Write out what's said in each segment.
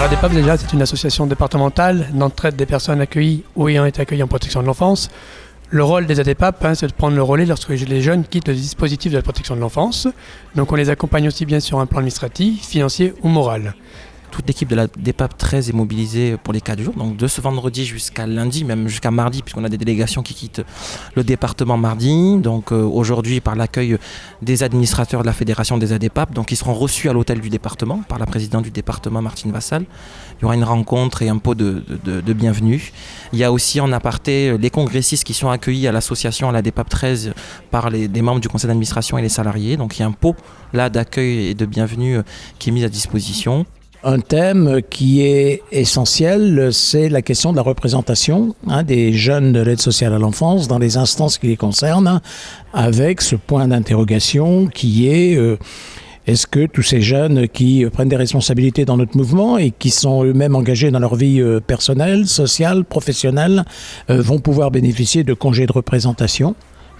ADEPAP, déjà, c'est une association départementale d'entraide des personnes accueillies ou ayant été accueillies en protection de l'enfance. Le rôle des ADEPAP, c'est de prendre le relais lorsque les jeunes quittent le dispositif de la protection de l'enfance. Donc on les accompagne aussi bien sur un plan administratif, financier ou moral. Toute l'équipe de la DEPAP 13 est mobilisée pour les 4 jours, donc de ce vendredi jusqu'à lundi, même jusqu'à mardi, puisqu'on a des délégations qui quittent le département mardi. Donc aujourd'hui, par l'accueil des administrateurs de la Fédération des ADEPAP, donc ils seront reçus à l'hôtel du département par la présidente du département, Martine Vassal. Il y aura une rencontre et un pot de bienvenue. Il y a aussi en aparté les congressistes qui sont accueillis à l'association, à la DEPAP 13, par des membres du conseil d'administration et les salariés. Donc il y a un pot là d'accueil et de bienvenue qui est mis à disposition. Un thème qui est essentiel, c'est la question de la représentation des jeunes de l'aide sociale à l'enfance dans les instances qui les concernent, avec ce point d'interrogation qui est est-ce que tous ces jeunes qui prennent des responsabilités dans notre mouvement et qui sont eux-mêmes engagés dans leur vie personnelle, sociale, professionnelle, vont pouvoir bénéficier de congés de représentation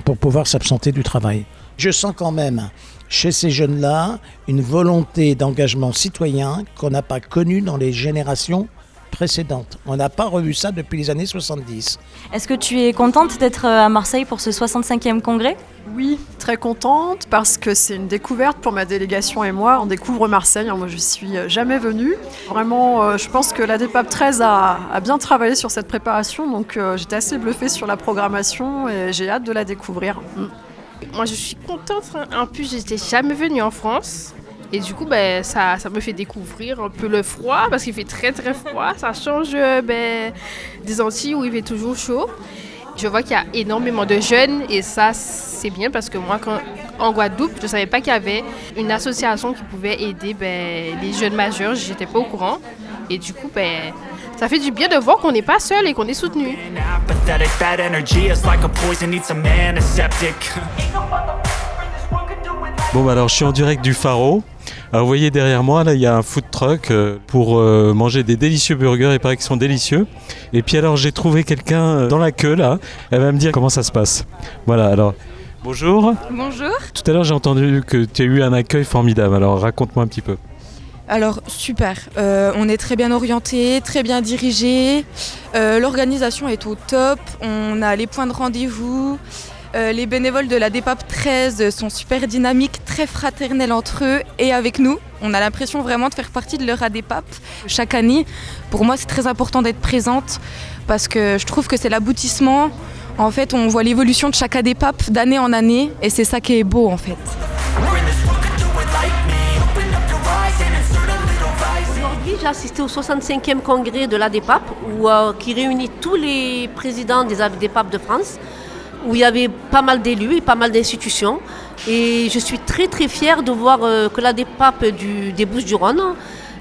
pour pouvoir s'absenter du travail. Je sens quand même chez ces jeunes-là une volonté d'engagement citoyen qu'on n'a pas connue dans les générations précédentes. On n'a pas revu ça depuis les années 70. Est-ce que tu es contente d'être à Marseille pour ce 65e congrès ? Oui, très contente parce que c'est une découverte pour ma délégation et moi. On découvre Marseille, moi je suis jamais venue. Vraiment, je pense que la DEPAP 13 a bien travaillé sur cette préparation, donc j'étais assez bluffée sur la programmation et j'ai hâte de la découvrir. Moi je suis contente, en plus j'étais jamais venue en France et du coup ça me fait découvrir un peu le froid parce qu'il fait très très froid, ça change des Antilles où il fait toujours chaud. Je vois qu'il y a énormément de jeunes et ça c'est bien parce que moi en Guadeloupe je ne savais pas qu'il y avait une association qui pouvait aider les jeunes majeurs, j'étais pas au courant et du coup ça fait du bien de voir qu'on n'est pas seul et qu'on est soutenu. Bon alors je suis en direct du Pharo. Alors vous voyez derrière moi là il y a un food truck pour manger des délicieux burgers, il paraît qu'ils sont délicieux. Et puis alors j'ai trouvé quelqu'un dans la queue là, elle va me dire comment ça se passe. Voilà alors bonjour. Bonjour. Tout à l'heure j'ai entendu que tu as eu un accueil formidable, alors raconte-moi un petit peu. Alors super, on est très bien orienté, très bien dirigé, l'organisation est au top, on a les points de rendez-vous, les bénévoles de la DEPAP 13 sont super dynamiques, très fraternels entre eux et avec nous. On a l'impression vraiment de faire partie de leur ADEPAP chaque année. Pour moi c'est très important d'être présente parce que je trouve que c'est l'aboutissement. En fait on voit l'évolution de chaque ADEPAP d'année en année et c'est ça qui est beau en fait. J'ai assisté au 65e congrès de l'ADEPAP qui réunit tous les présidents des ADEPAP de France, où il y avait pas mal d'élus et pas mal d'institutions. Et je suis très très fière de voir que l'ADEPAP des Bouches-du-Rhône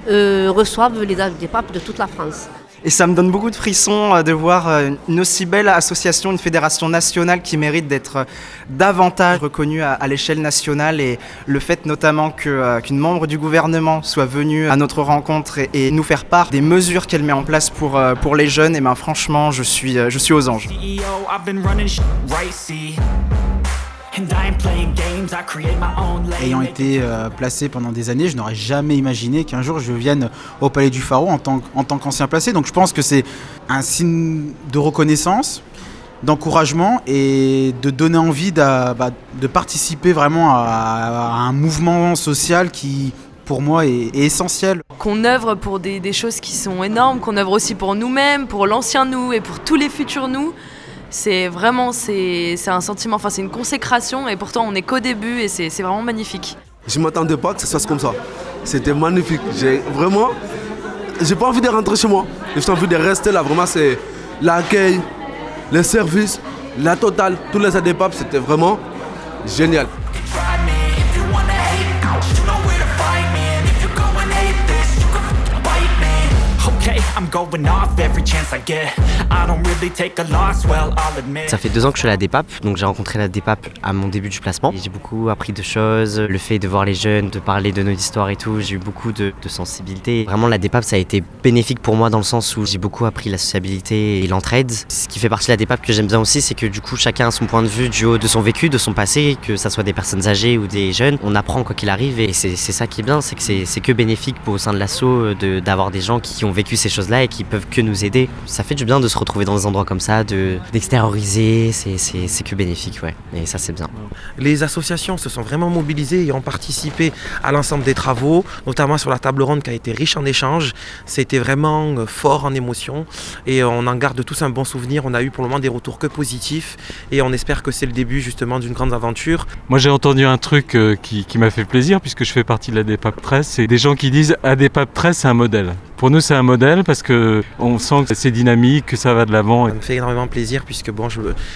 reçoivent les ADEPAP de toute la France. Et ça me donne beaucoup de frissons de voir une aussi belle association, une fédération nationale qui mérite d'être davantage reconnue à l'échelle nationale. Et le fait notamment qu'une membre du gouvernement soit venue à notre rencontre et nous faire part des mesures qu'elle met en place pour les jeunes, et franchement, je suis aux anges. Ayant été placé pendant des années, je n'aurais jamais imaginé qu'un jour je vienne au Palais du Pharo en tant qu'ancien placé. Donc je pense que c'est un signe de reconnaissance, d'encouragement et de donner envie de participer vraiment à un mouvement social qui, pour moi, est essentiel. Qu'on œuvre pour des choses qui sont énormes, qu'on œuvre aussi pour nous-mêmes, pour l'ancien nous et pour tous les futurs nous. C'est un sentiment, c'est une consécration et pourtant on n'est qu'au début et c'est vraiment magnifique. Je ne m'attendais pas que ça se passe comme ça. C'était magnifique. J'ai pas envie de rentrer chez moi. J'ai envie de rester là. Vraiment, c'est l'accueil, les services, la totale, tous les ADEPAP, c'était vraiment génial. Okay, Ça fait 2 ans que je suis à la DEPAP, donc j'ai rencontré la DEPAP à mon début du placement. J'ai beaucoup appris de choses, le fait de voir les jeunes, de parler de notre histoire et tout, j'ai eu beaucoup de sensibilité. Vraiment la DEPAP ça a été bénéfique pour moi dans le sens où j'ai beaucoup appris la sociabilité et l'entraide. Ce qui fait partie de la DEPAP que j'aime bien aussi, c'est que du coup chacun a son point de vue du haut de son vécu, de son passé, que ça soit des personnes âgées ou des jeunes. On apprend quoi qu'il arrive et c'est ça qui est bien, c'est que c'est que bénéfique au sein de l'asso d'avoir des gens qui ont vécu ces choses-là et qui peuvent que nous aider. Ça fait du bien de se retrouver dans des endroits comme ça, d'extérioriser, c'est que bénéfique, ouais. Et ça c'est bien. Les associations se sont vraiment mobilisées et ont participé à l'ensemble des travaux, notamment sur la table ronde qui a été riche en échanges. C'était vraiment fort en émotion et on en garde tous un bon souvenir. On a eu pour le moment des retours que positifs et on espère que c'est le début justement d'une grande aventure. Moi j'ai entendu un truc qui m'a fait plaisir puisque je fais partie de la DEPAP 13, c'est des gens qui disent ADEPAP 13 c'est un modèle. Pour nous c'est un modèle parce qu'on sent que c'est dynamique, que ça va de l'avant. Ça me fait énormément plaisir puisque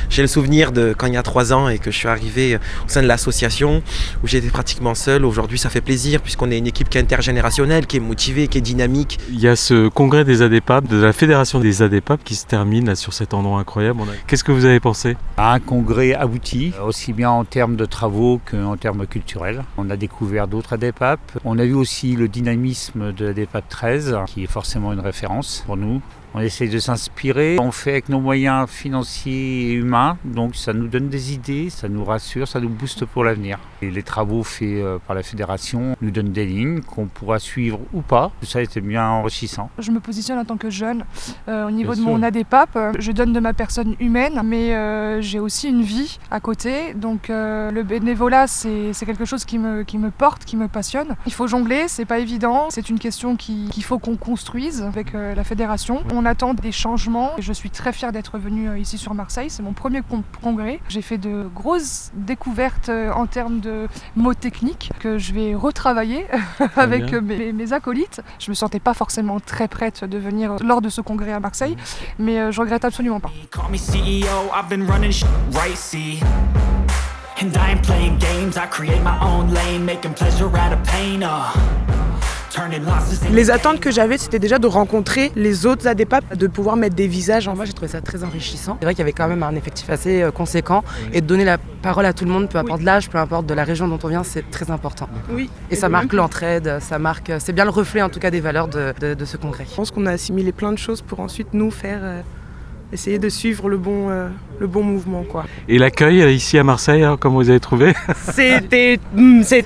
j'ai le souvenir de quand il y a 3 ans et que je suis arrivé au sein de l'association où j'étais pratiquement seul. Aujourd'hui ça fait plaisir puisqu'on est une équipe qui est intergénérationnelle, qui est motivée, qui est dynamique. Il y a ce congrès des ADEPAP, de la fédération des ADEPAP qui se termine là, sur cet endroit incroyable. Qu'est-ce que vous avez pensé ? Un congrès abouti, aussi bien en termes de travaux qu'en termes culturels. On a découvert d'autres ADEPAP. On a vu aussi le dynamisme de l'ADEPAP 13, qui est forcément une référence pour nous. On essaye de s'inspirer, on fait avec nos moyens financiers et humains, donc ça nous donne des idées, ça nous rassure, ça nous booste pour l'avenir. Et les travaux faits par la fédération nous donnent des lignes qu'on pourra suivre ou pas, ça a été bien enrichissant. Je me positionne en tant que jeune au niveau de mon ADEPAP, je donne de ma personne humaine, mais j'ai aussi une vie à côté, donc le bénévolat c'est quelque chose qui me porte, qui me passionne. Il faut jongler, c'est pas évident, c'est une question qu'il faut qu'on construise avec la fédération. On attend des changements. Je suis très fière d'être venue ici sur Marseille. C'est mon premier congrès. J'ai fait de grosses découvertes en termes de mots techniques que je vais retravailler avec mes acolytes. Je me sentais pas forcément très prête de venir lors de ce congrès à Marseille, mais je regrette absolument pas. Les attentes que j'avais, c'était déjà de rencontrer les autres ADEPAP, de pouvoir mettre des visages. Moi, j'ai trouvé ça très enrichissant. C'est vrai qu'il y avait quand même un effectif assez conséquent et de donner la parole à tout le monde, peu importe l'âge, peu importe de la région dont on vient, c'est très important. Oui. Et ça marque l'entraide, c'est bien le reflet en tout cas des valeurs de ce congrès. Je pense qu'on a assimilé plein de choses pour ensuite nous faire essayer de suivre le bon mouvement, quoi. Et l'accueil ici à Marseille, alors, comment vous avez trouvé ? C'est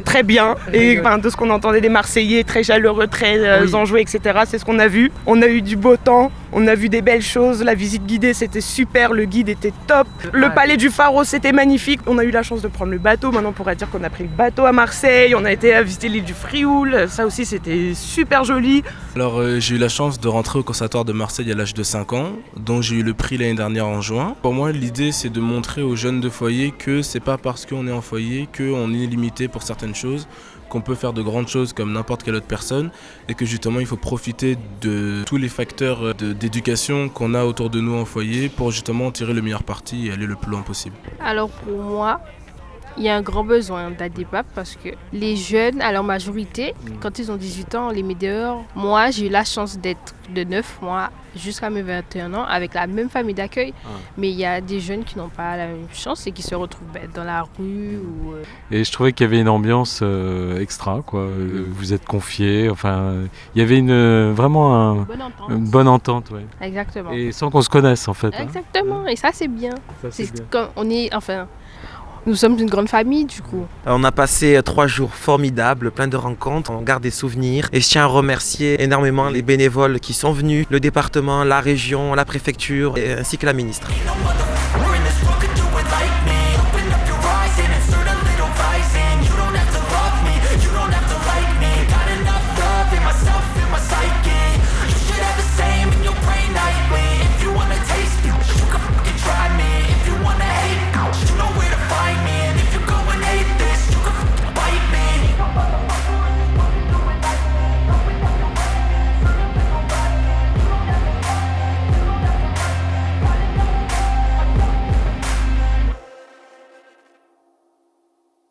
très bien. Et de ce qu'on entendait des Marseillais, très chaleureux, très enjoués, etc. C'est ce qu'on a vu. On a eu du beau temps, on a vu des belles choses. La visite guidée, c'était super. Le guide était top. Le palais du Pharo, c'était magnifique. On a eu la chance de prendre le bateau. Maintenant, on pourrait dire qu'on a pris le bateau à Marseille. On a été à visiter l'île du Frioul. Ça aussi, c'était super joli. Alors, j'ai eu la chance de rentrer au Conservatoire de Marseille à l'âge de 5 ans. Donc, j'ai eu le prix l'année dernière en juin. Pour moi, l'idée, c'est de montrer aux jeunes de foyer que c'est pas parce qu'on est en foyer qu'on est limité pour certaines choses, qu'on peut faire de grandes choses comme n'importe quelle autre personne et que justement, il faut profiter de tous les facteurs d'éducation qu'on a autour de nous en foyer pour justement tirer le meilleur parti et aller le plus loin possible. Alors pour moi, il y a un grand besoin d'ADEPAP parce que les jeunes, à leur majorité, quand ils ont 18 ans, on les met dehors. Moi, j'ai eu la chance d'être de 9 mois jusqu'à mes 21 ans avec la même famille d'accueil. Mais il y a des jeunes qui n'ont pas la même chance et qui se retrouvent dans la rue. Et je trouvais qu'il y avait une ambiance extra, quoi. Vous êtes confiés, enfin, il y avait vraiment une bonne entente. Ouais. Exactement. Et sans qu'on se connaisse, en fait. Exactement, et ça, c'est bien. Comme on est, nous sommes une grande famille du coup. On a passé 3 jours formidables, plein de rencontres, on garde des souvenirs. Et je tiens à remercier énormément les bénévoles qui sont venus, le département, la région, la préfecture, ainsi que la ministre.